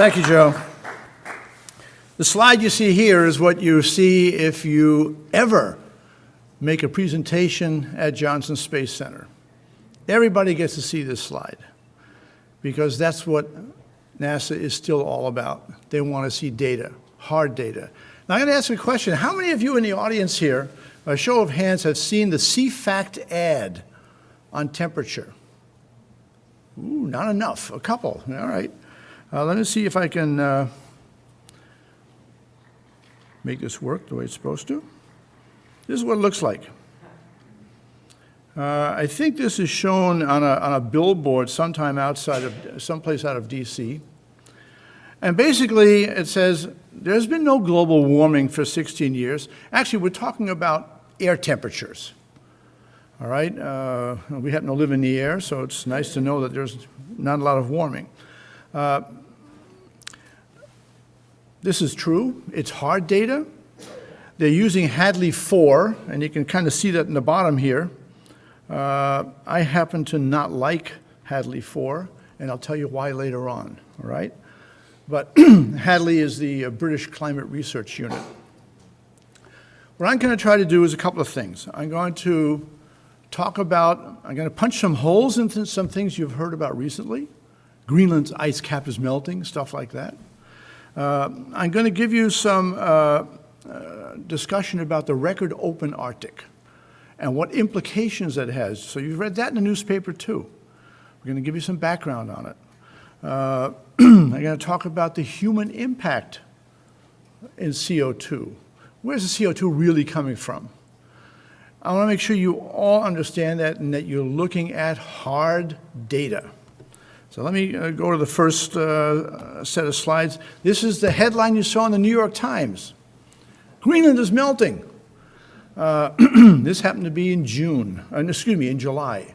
Thank you, Joe. The slide you see here is what you see if you ever make a presentation at Johnson Space Center. Everybody gets to see this slide because that's what NASA is still all about. They want to see data, hard data. Now I'm going to ask you a question. How many of you in the audience here, by a show of hands, have seen the CPAC ad on temperature? Ooh, not enough. A couple. All right. Let me see if I can make this work the way it's supposed to. This is what it looks like. I think this is shown on a billboard sometime someplace out of DC. And basically it says, there's been no global warming for 16 years. Actually, we're talking about air temperatures. All right? We happen to live in the air, so it's nice to know that there's not a lot of warming. This is true. It's hard data. They're using Hadley 4, and you can kind of see that in the bottom here. I happen to not like Hadley 4, and I'll tell you why later on, all right? But Hadley is the British Climate Research Unit. What I'm going to try to do is a couple of things. I'm going to punch some holes into some things you've heard about recently. Greenland's ice cap is melting, stuff like that. I'm going to give you some discussion about the record open Arctic and what implications that has. So you've read that in the newspaper too. We're going to give you some background on it. I'm going to talk about the human impact in CO2. Where's the CO2 really coming from? I want to make sure you all understand that and that you're looking at hard data. So let me go to the first set of slides. This is the headline you saw in the New York Times. Greenland is melting. This happened to be in in July.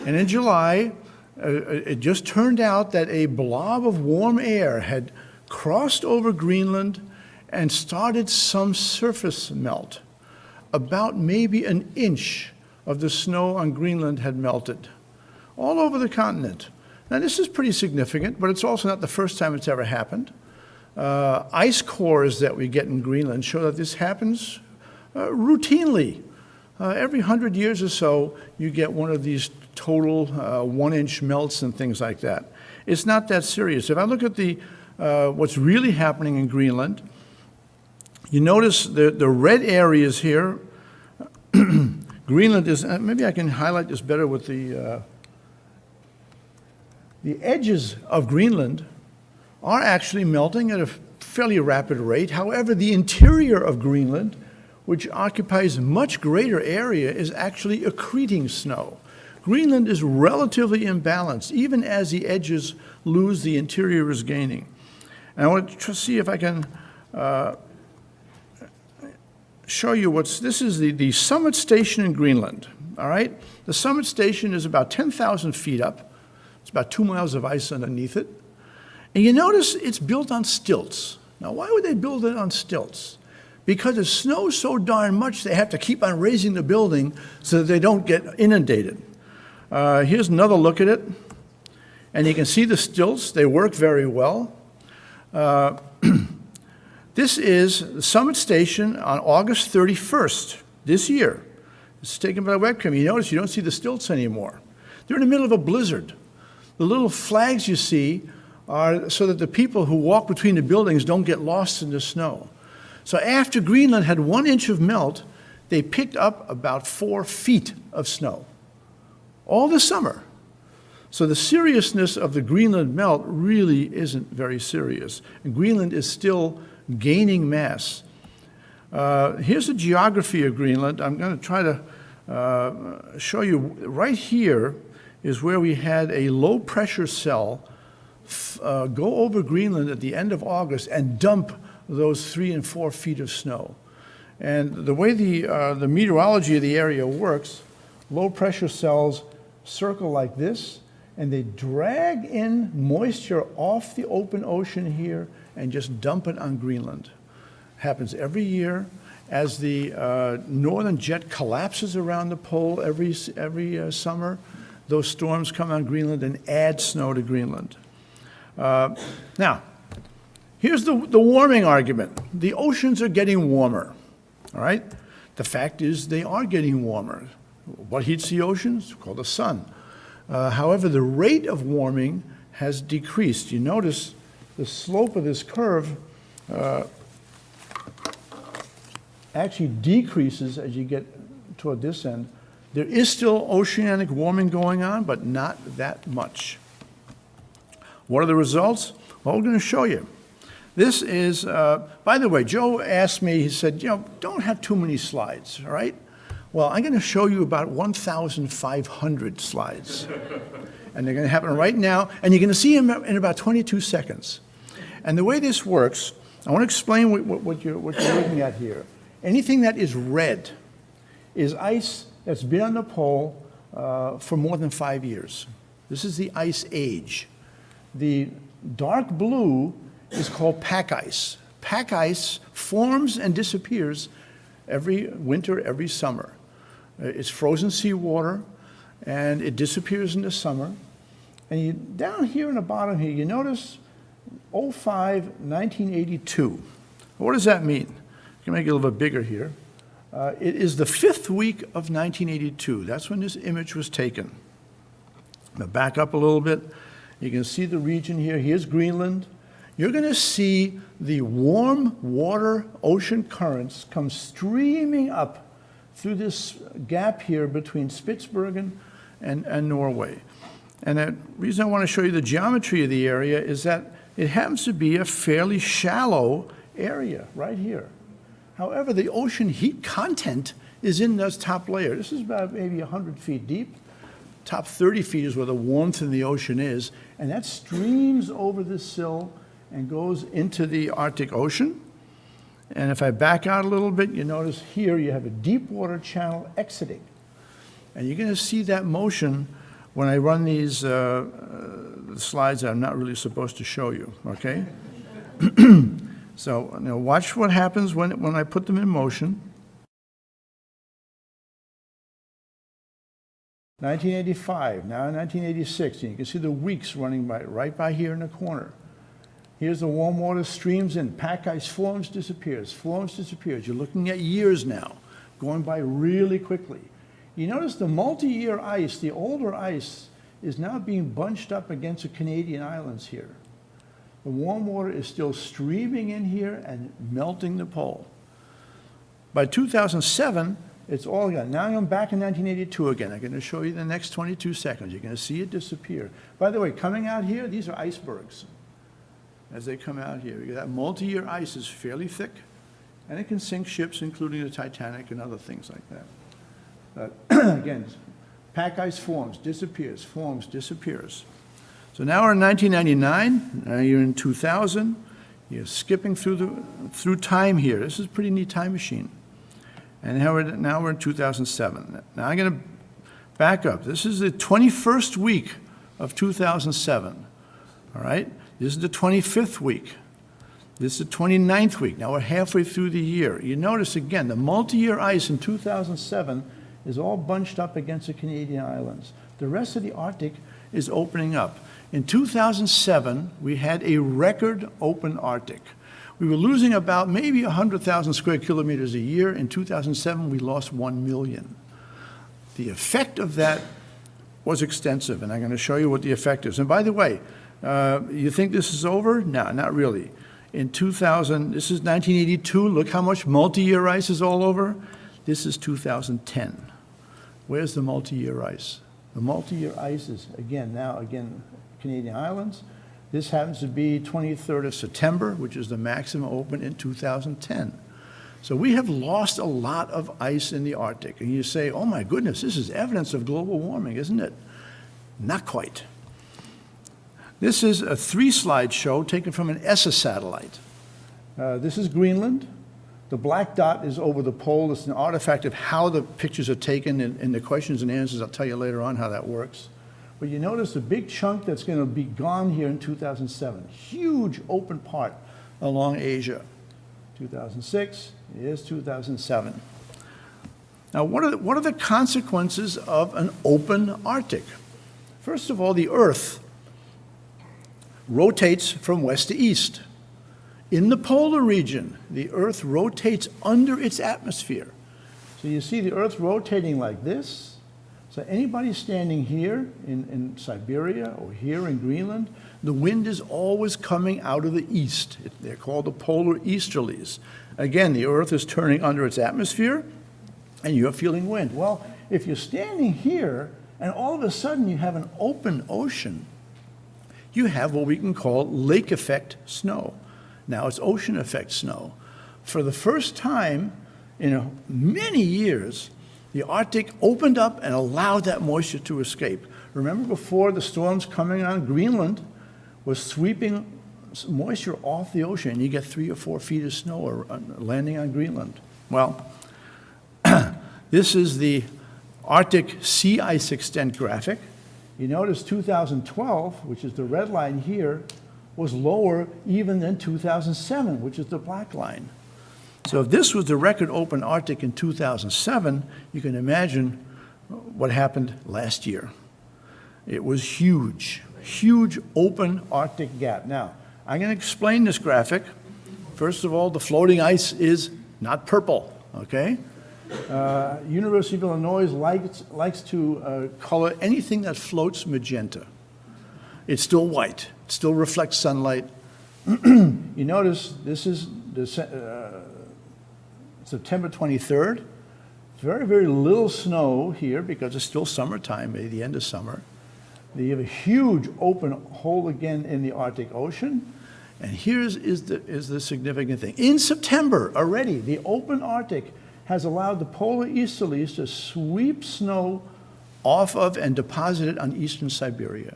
And in July, it just turned out that a blob of warm air had crossed over Greenland and started some surface melt. About maybe an inch of the snow on Greenland had melted all over the continent. Now, this is pretty significant, but it's also not the first time it's ever happened. Ice cores that we get in Greenland show that this happens routinely. Every 100 years or so, you get one of these total 1-inch melts and things like that. It's not that serious. If I look at what's really happening in Greenland, you notice the red areas here. Greenland is, maybe I can highlight this better with the edges of Greenland are actually melting at a fairly rapid rate. However, the interior of Greenland, which occupies much greater area, is actually accreting snow. Greenland is relatively imbalanced. Even as the edges lose, the interior is gaining. And I want to see if I can show you this is the summit station in Greenland, all right? The summit station is about 10,000 feet up. It's about 2 miles of ice underneath it. And you notice it's built on stilts. Now, why would they build it on stilts? Because it snows so darn much, they have to keep on raising the building so that they don't get inundated. Here's another look at it. And you can see the stilts. They work very well. This is the summit station on August 31st this year. It's taken by a webcam. You notice you don't see the stilts anymore. They're in the middle of a blizzard. The little flags you see are so that the people who walk between the buildings don't get lost in the snow. So after Greenland had 1 inch of melt, they picked up about 4 feet of snow all this summer. So the seriousness of the Greenland melt really isn't very serious. And Greenland is still gaining mass. Here's the geography of Greenland. I'm going to try to show you right here is where we had a low pressure cell go over Greenland at the end of August and dump those 3 and 4 feet of snow. And the way the meteorology of the area works, low pressure cells circle like this, and they drag in moisture off the open ocean here and just dump it on Greenland. Happens every year as the northern jet collapses around the pole every summer. Those storms come on Greenland and add snow to Greenland. Now, Here's the warming argument. The oceans are getting warmer, all right? The fact is they are getting warmer. What heats the oceans? It's called the sun. However, the rate of warming has decreased. You notice the slope of this curve actually decreases as you get toward this end. There is still oceanic warming going on, but not that much. What are the results? Well, we're going to show you. This is, by the way, Joe asked me, he said, don't have too many slides, all right? Well, I'm going to show you about 1,500 slides. And they're going to happen right now, and you're going to see them in about 22 seconds. And the way this works, I want to explain what you're looking at here. Anything that is red is ice that's been on the pole for more than 5 years. This is the ice age. The dark blue is called pack ice. Pack ice forms and disappears every winter, every summer. It's frozen seawater, and it disappears in the summer. And down here in the bottom here, you notice 1982. What does that mean? I can make it a little bit bigger here. It is the 5th week of 1982. That's when this image was taken. Now back up a little bit. You can see the region here. Here's Greenland. You're going to see the warm water ocean currents come streaming up through this gap here between Spitsbergen and Norway. And the reason I want to show you the geometry of the area is that it happens to be a fairly shallow area right here. However, the ocean heat content is in this top layer. This is about maybe 100 feet deep. Top 30 feet is where the warmth in the ocean is, and that streams over this sill and goes into the Arctic Ocean. And if I back out a little bit, you notice here you have a deep water channel exiting. And you're going to see that motion when I run these slides that I'm not really supposed to show you, okay? So now watch what happens when I put them in motion. 1985, now 1986, and you can see the weeks running right by here in the corner. Here's the warm water streams in, pack ice forms, disappears, forms, disappears. You're looking at years now, going by really quickly. You notice the multi-year ice, the older ice, is now being bunched up against the Canadian islands here. The warm water is still streaming in here and melting the pole. By 2007, it's all gone. Now I'm back in 1982 again. I'm going to show you the next 22 seconds. You're going to see it disappear. By the way, coming out here, these are icebergs. As they come out here, that multi-year ice is fairly thick, and it can sink ships, including the Titanic and other things like that. But again, pack ice forms, disappears, So now we're in 1999, now you're in 2000, you're skipping through time here. This is a pretty neat time machine. And now we're in 2007. Now I'm going to back up. This is the 21st week of 2007, all right? This is the 25th week. This is the 29th week. Now we're halfway through the year. You notice again, the multi-year ice in 2007 is all bunched up against the Canadian islands. The rest of the Arctic is opening up. In 2007, we had a record open Arctic. We were losing about maybe 100,000 square kilometers a year. In 2007, we lost 1 million. The effect of that was extensive, and I'm going to show you what the effect is. And by the way, you think this is over? No, not really. In 2000, this is 1982. Look how much multi-year ice is all over. This is 2010. Where's the multi-year ice? The multi-year ice is, again, Canadian islands. This happens to be 23rd of September, which is the maximum open in 2010. So we have lost a lot of ice in the Arctic. And you say, oh my goodness, this is evidence of global warming, isn't it? Not quite. This is a 3-slide show taken from an ESA satellite. This is Greenland. The black dot is over the pole. It's an artifact of how the pictures are taken in the questions and answers. I'll tell you later on how that works. But you notice a big chunk that's going to be gone here in 2007. Huge open part along Asia. 2006, here's 2007. Now, what are the consequences of an open Arctic? First of all, the Earth rotates from west to east. In the polar region, the Earth rotates under its atmosphere. So you see the Earth rotating like this. So anybody standing here in Siberia or here in Greenland, the wind is always coming out of the east. They're called the polar easterlies. Again, the Earth is turning under its atmosphere, and you're feeling wind. Well, if you're standing here, and all of a sudden you have an open ocean, you have what we can call lake effect snow. Now it's ocean effect snow. For the first time in many years, the Arctic opened up and allowed that moisture to escape. Remember before, the storms coming on Greenland was sweeping moisture off the ocean, and you get 3 or 4 feet of snow landing on Greenland. Well, this is the Arctic sea ice extent graphic. You notice 2012, which is the red line here, was lower even than 2007, which is the black line. So if this was the record open Arctic in 2007, you can imagine what happened last year. It was huge, huge open Arctic gap. Now, I'm going to explain this graphic. First of all, the floating ice is not purple, okay? University of Illinois likes to color anything that floats magenta. It's still white. It still reflects sunlight. You notice this is September 23rd. Very, very little snow here because it's still summertime, maybe the end of summer. You have a huge open hole again in the Arctic Ocean. And here's the significant thing. In September already, the open Arctic has allowed the polar easterlies to sweep snow off of and deposit it on eastern Siberia.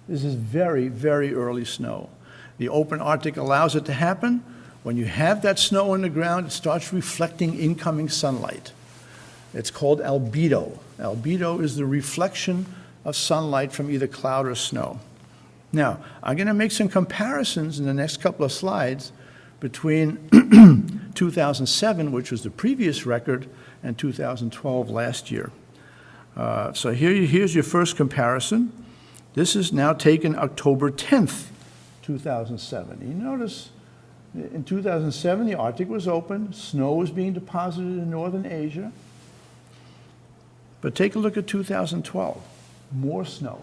This is very, very early snow. The open Arctic allows it to happen. When you have that snow on the ground, it starts reflecting incoming sunlight. It's called albedo. Albedo is the reflection of sunlight from either cloud or snow. Now, I'm going to make some comparisons in the next couple of slides between 2007, which was the previous record, and 2012 last year. So here's your first comparison. This is now taken October 10th, 2007. You notice in 2007, the Arctic was open. Snow was being deposited in northern Asia. But take a look at 2012. More snow.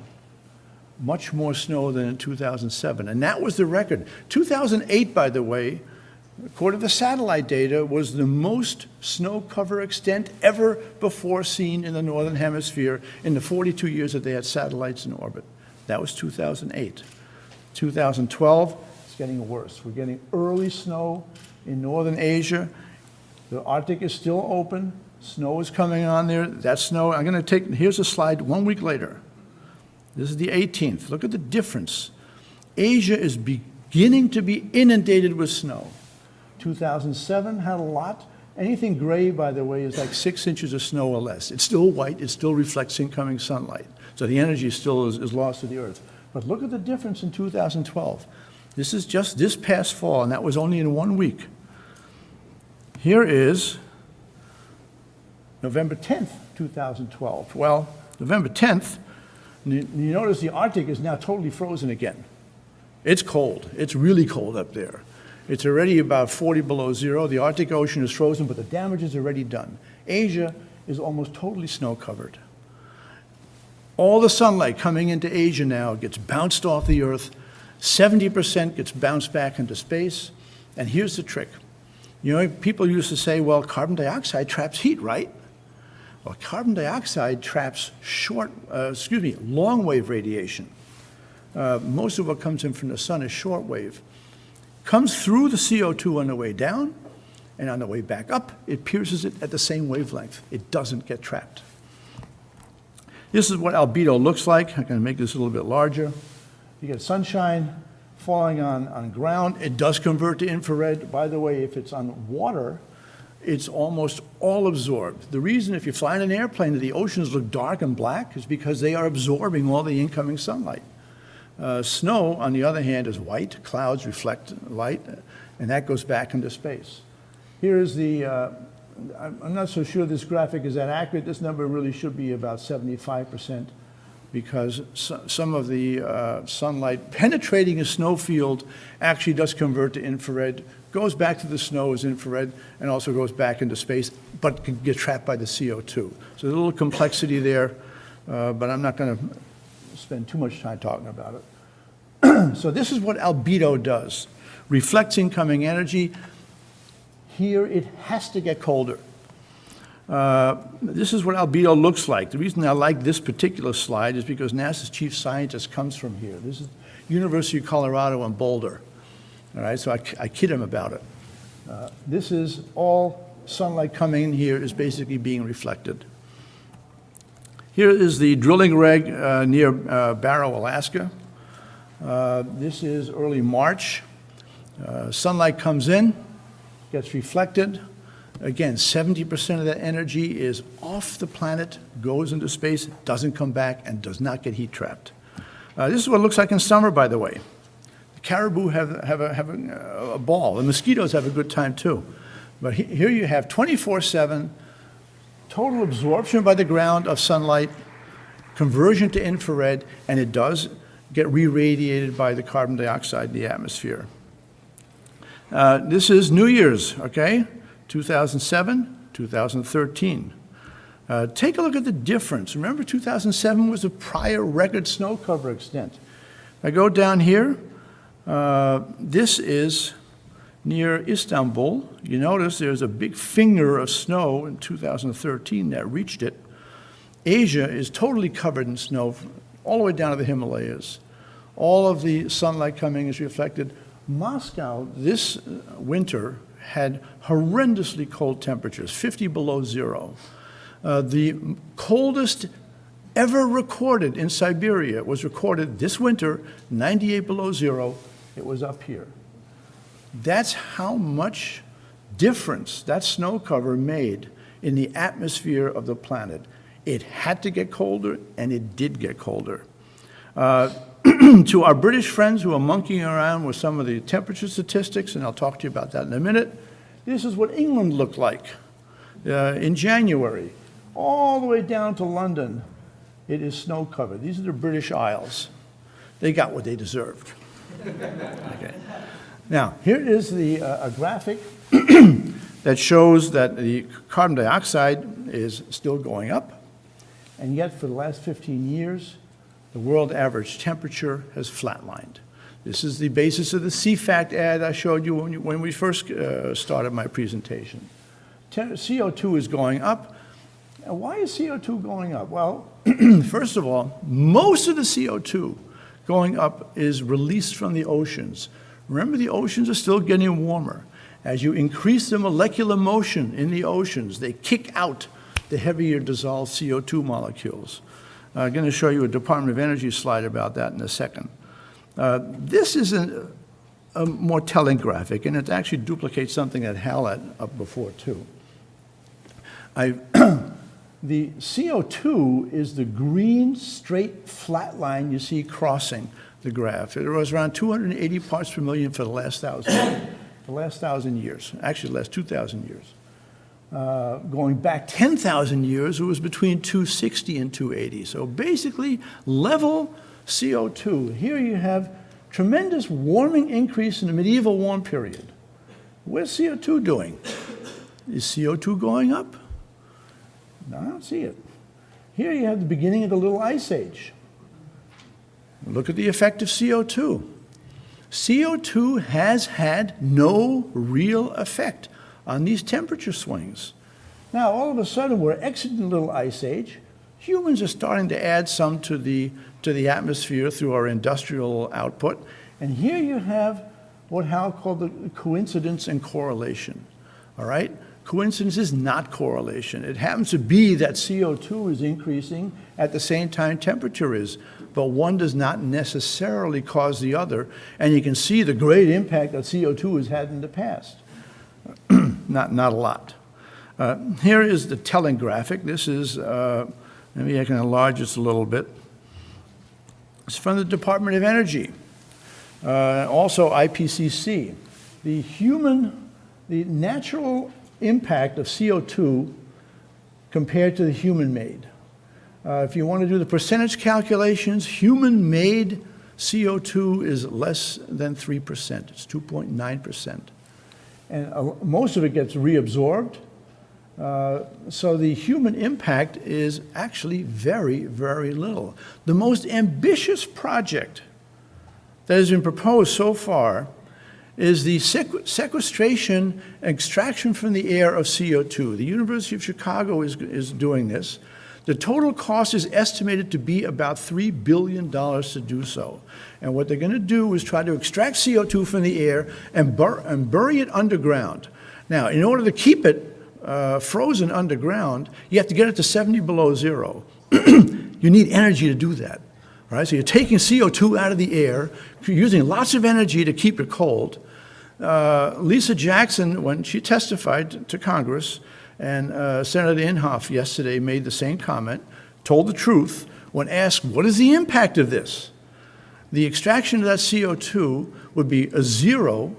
Much more snow than in 2007. And that was the record. 2008, by the way, according to satellite data, was the most snow cover extent ever before seen in the Northern Hemisphere in the 42 years that they had satellites in orbit. That was 2008. 2012, it's getting worse. We're getting early snow in Northern Asia. The Arctic is still open. Snow is coming on there. That snow, I'm going to take, here's a slide 1 week later. This is the 18th. Look at the difference. Asia is beginning to be inundated with snow. 2007 had a lot. Anything gray, by the way, is like 6 inches of snow or less. It's still white. It still reflects incoming sunlight. So the energy still is lost to the Earth. But look at the difference in 2012. This is just this past fall, and that was only in 1 week. Here is November 10th, 2012. Well, November 10th, you notice the Arctic is now totally frozen again. It's cold. It's really cold up there. It's already about 40 below zero. The Arctic Ocean is frozen, but the damage is already done. Asia is almost totally snow-covered. All the sunlight coming into Asia now gets bounced off the Earth. 70% gets bounced back into space. And here's the trick. You know, people used to say, well, carbon dioxide traps heat, right? Well, carbon dioxide traps long-wave radiation. Most of what comes in from the sun is short-wave. Comes through the CO2 on the way down, and on the way back up, it pierces it at the same wavelength. It doesn't get trapped. This is what albedo looks like. I'm going to make this a little bit larger. You get sunshine falling on ground. It does convert to infrared. By the way, if it's on water, it's almost all absorbed. The reason if you fly in an airplane that the oceans look dark and black is because they are absorbing all the incoming sunlight. Snow, on the other hand, is white. Clouds reflect light, and that goes back into space. Here's the, I'm not so sure this graphic is that accurate. This number really should be about 75% because some of the sunlight penetrating a snow field actually does convert to infrared, goes back to the snow as infrared, and also goes back into space, but can get trapped by the CO2. So there's a little complexity there, but I'm not going to spend too much time talking about it. So this is what albedo does. Reflects incoming energy. Here it has to get colder. This is what albedo looks like. The reason I like this particular slide is because NASA's chief scientist comes from here. This is University of Colorado in Boulder. All right, so I kid him about it. This is all sunlight coming in here is basically being reflected. Here is the drilling rig near Barrow, Alaska. This is early March. Sunlight comes in, gets reflected. Again, 70% of that energy is off the planet, goes into space, doesn't come back, and does not get heat trapped. This is what it looks like in summer, by the way. The caribou have a ball. The mosquitoes have a good time, too. But here you have 24/7 total absorption by the ground of sunlight, conversion to infrared, and it does get re-radiated by the carbon dioxide in the atmosphere. This is New Year's, okay? 2007, 2013. Take a look at the difference. Remember, 2007 was a prior record snow cover extent. I go down here. This is near Istanbul. You notice there's a big finger of snow in 2013 that reached it. Asia is totally covered in snow all the way down to the Himalayas. All of the sunlight coming is reflected. Moscow this winter had horrendously cold temperatures, 50 below zero. The coldest ever recorded in Siberia was recorded this winter, 98 below zero. It was up here. That's how much difference that snow cover made in the atmosphere of the planet. It had to get colder, and it did get colder. To our British friends who are monkeying around with some of the temperature statistics, and I'll talk to you about that in a minute, this is what England looked like in January. All the way down to London, it is snow covered. These are the British Isles. They got what they deserved. Okay. Now, here is a graphic that shows that the carbon dioxide is still going up, and yet for the last 15 years, the world average temperature has flatlined. This is the basis of the CPAC ad I showed you when we first started my presentation. CO2 is going up. And why is CO2 going up? Well, first of all, most of the CO2 going up is released from the oceans. Remember, the oceans are still getting warmer. As you increase the molecular motion in the oceans, they kick out the heavier dissolved CO2 molecules. I'm going to show you a Department of Energy slide about that in a second. This is a more telling graphic, and it actually duplicates something that Hal had up before, too. The CO2 is the green, straight, flat line you see crossing the graph. It was around 280 parts per million for the last 1,000 years, actually the last 2,000 years. Going back 10,000 years, it was between 260 and 280. So basically, level CO2. Here you have tremendous warming increase in the medieval warm period. What's CO2 doing? Is CO2 going up? No, I don't see it. Here you have the beginning of the Little Ice Age. Look at the effect of CO2. CO2 has had no real effect on these temperature swings. Now, all of a sudden, we're exiting the Little Ice Age. Humans are starting to add some to the atmosphere through our industrial output. And here you have what Hal called the coincidence and correlation. All right? Coincidence is not correlation. It happens to be that CO2 is increasing at the same time temperature is, but one does not necessarily cause the other. And you can see the great impact that CO2 has had in the past. Not a lot. Here is the telling graphic. This is, maybe I can enlarge this a little bit. It's from the Department of Energy, also IPCC. The natural impact of CO2 compared to the human-made. If you want to do the percentage calculations, human-made CO2 is less than 3%. It's 2.9%. And most of it gets reabsorbed. So the human impact is actually very, very little. The most ambitious project that has been proposed so far is the sequestration and extraction from the air of CO2. The University of Chicago is doing this. The total cost is estimated to be about $3 billion to do so. And what they're going to do is try to extract CO2 from the air and bury it underground. Now, in order to keep it frozen underground, you have to get it to 70 below zero. You need energy to do that. All right? So you're taking CO2 out of the air, you're using lots of energy to keep it cold. Lisa Jackson, when she testified to Congress, and Senator Inhofe yesterday made the same comment, told the truth when asked, what is the impact of this? The extraction of that CO2 would be a zero,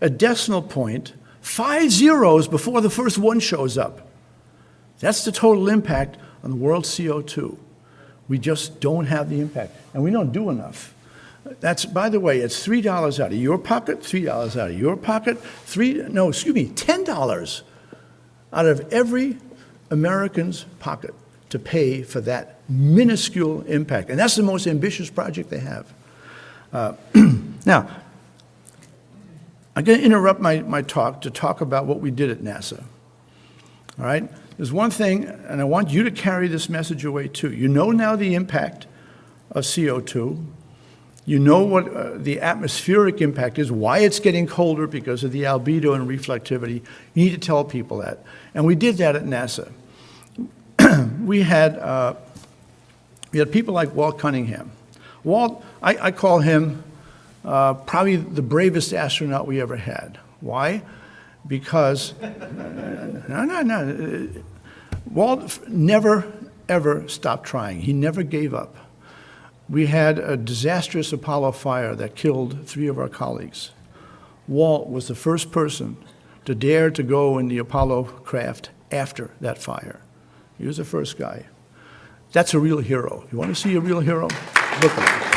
a decimal point, 5 zeros before the first one shows up. That's the total impact on the world's CO2. We just don't have the impact, and we don't do enough. That's, by the way, it's $3 out of your pocket, $3 out of your pocket, $10 out of every American's pocket to pay for that minuscule impact. And that's the most ambitious project they have. Now, I'm going to interrupt my talk to talk about what we did at NASA. All right? There's one thing, and I want you to carry this message away too. You know now the impact of CO2. You know what the atmospheric impact is, why it's getting colder because of the albedo and reflectivity. You need to tell people that. And we did that at NASA. we had people like Walt Cunningham. Walt, I call him probably the bravest astronaut we ever had. Why? Because, Walt never, ever stopped trying. He never gave up. We had a disastrous Apollo fire that killed 3 of our colleagues. Walt was the first person to dare to go in the Apollo craft after that fire. He was the first guy. That's a real hero. You want to see a real hero? Look at him.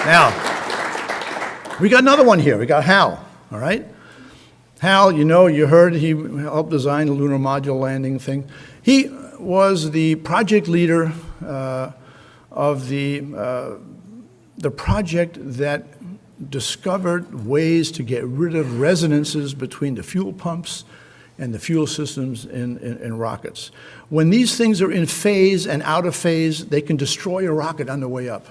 Now, we got another one here. We got Hal, all right? Hal, you heard he helped design the lunar module landing thing. He was the project leader of the project that discovered ways to get rid of resonances between the fuel pumps and the fuel systems in rockets. When these things are in phase and out of phase, they can destroy a rocket on the way up.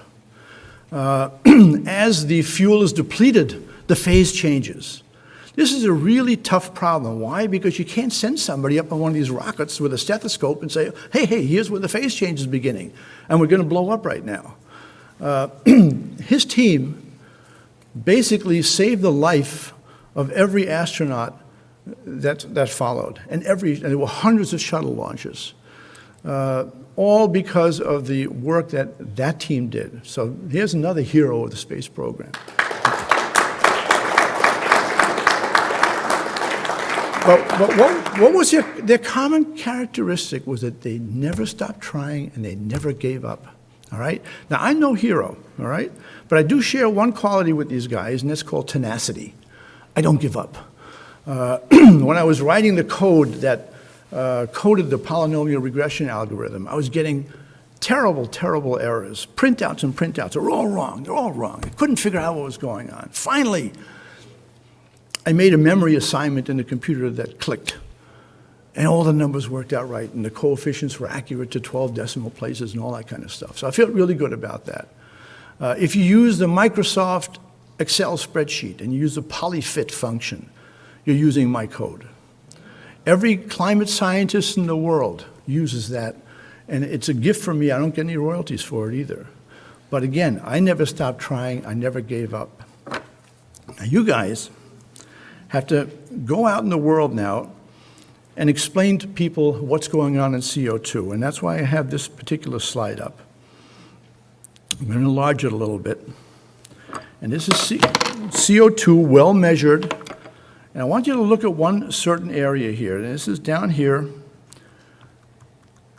As the fuel is depleted, the phase changes. This is a really tough problem. Why? Because you can't send somebody up on one of these rockets with a stethoscope and say, hey, here's where the phase change is beginning, and we're going to blow up right now. His team basically saved the life of every astronaut that followed, and there were hundreds of shuttle launches, all because of the work that team did. So here's another hero of the space program. But what was their common characteristic was that they never stopped trying and they never gave up, all right? Now, I'm no hero, all right? But I do share one quality with these guys, and that's called tenacity. I don't give up. When I was writing the code that coded the polynomial regression algorithm, I was getting terrible, terrible errors. Printouts and printouts are all wrong. They're all wrong. I couldn't figure out what was going on. Finally, I made a memory assignment in the computer that clicked, and all the numbers worked out right, and the coefficients were accurate to 12 decimal places and all that kind of stuff. So I feel really good about that. If you use the Microsoft Excel spreadsheet and you use the polyfit function, you're using my code. Every climate scientist in the world uses that, and it's a gift from me. I don't get any royalties for it either. But again, I never stopped trying. I never gave up. Now, you guys have to go out in the world now and explain to people what's going on in CO2. And that's why I have this particular slide up. I'm going to enlarge it a little bit. And this is CO2 well measured And I want you to look at one certain area here. And this is down here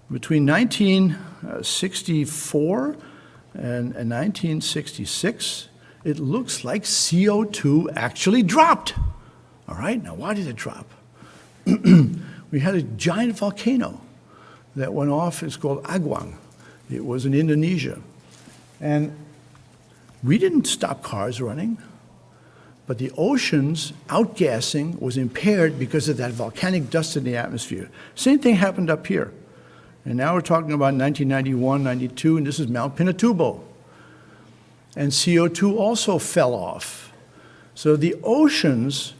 between 1964 and 1966. It looks like CO2 actually dropped. All right, now why did it drop? We had a giant volcano that went off. It's called Agwang. It was in Indonesia. And we didn't stop cars running, but the ocean's outgassing was impaired because of that volcanic dust in the atmosphere. Same thing happened up here. And now we're talking about 1991, 92, and this is Mount Pinatubo. And CO2 also fell off. So the oceans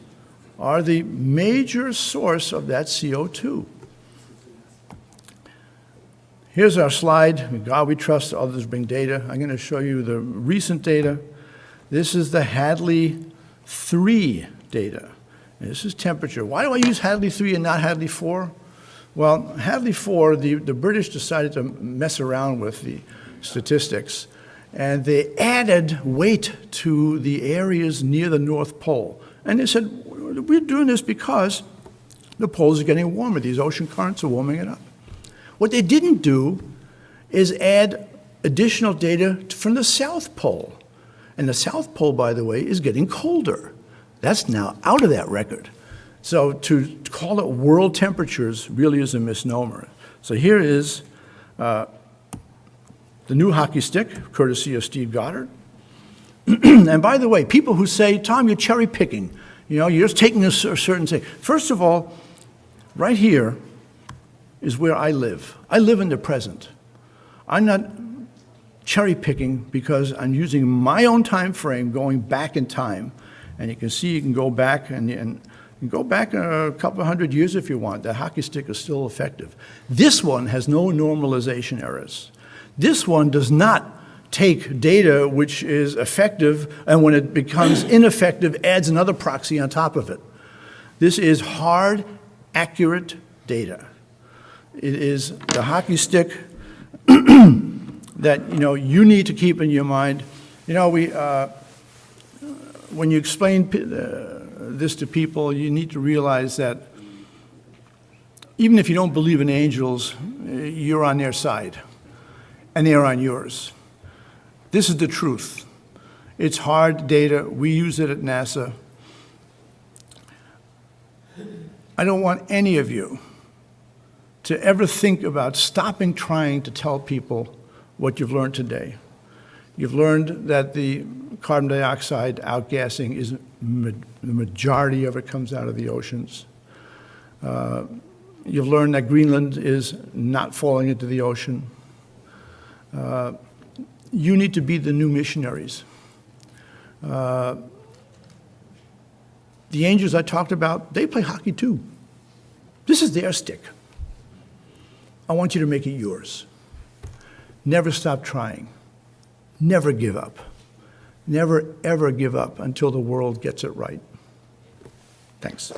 are the major source of that CO2. Here's our slide. In God we trust, others bring data. I'm going to show you the recent data. This is the Hadley 3 data. And this is temperature. Why do I use Hadley 3 and not Hadley 4? Well, Hadley 4, the British decided to mess around with the statistics, and they added weight to the areas near the North Pole. And they said, we're doing this because the poles are getting warmer. These ocean currents are warming it up. What they didn't do is add additional data from the South Pole. And the South Pole, by the way, is getting colder. That's now out of that record. So to call it world temperatures really is a misnomer. So here is the new hockey stick, courtesy of Steve Goddard. And by the way, people who say, Tom, you're cherry picking. You know, you're just taking a certain thing. First of all, right here is where I live. I live in the present. I'm not cherry picking because I'm using my own time frame going back in time. And you can see you can go back and you go back a couple of hundred years if you want. The hockey stick is still effective. This one has no normalization errors. This one does not take data which is effective, and when it becomes ineffective, adds another proxy on top of it. This is hard, accurate data. It is the hockey stick that you need to keep in your mind. When you explain this to people, you need to realize that even if you don't believe in angels, you're on their side, and they're on yours. This is the truth. It's hard data. We use it at NASA. I don't want any of you to ever think about stopping trying to tell people what you've learned today. You've learned that the carbon dioxide outgassing is the majority of it comes out of the oceans. You've learned that Greenland is not falling into the ocean. You need to be the new missionaries. The angels I talked about, they play hockey too. This is their stick. I want you to make it yours. Never stop trying. Never give up. Never, ever give up until the world gets it right. Thanks.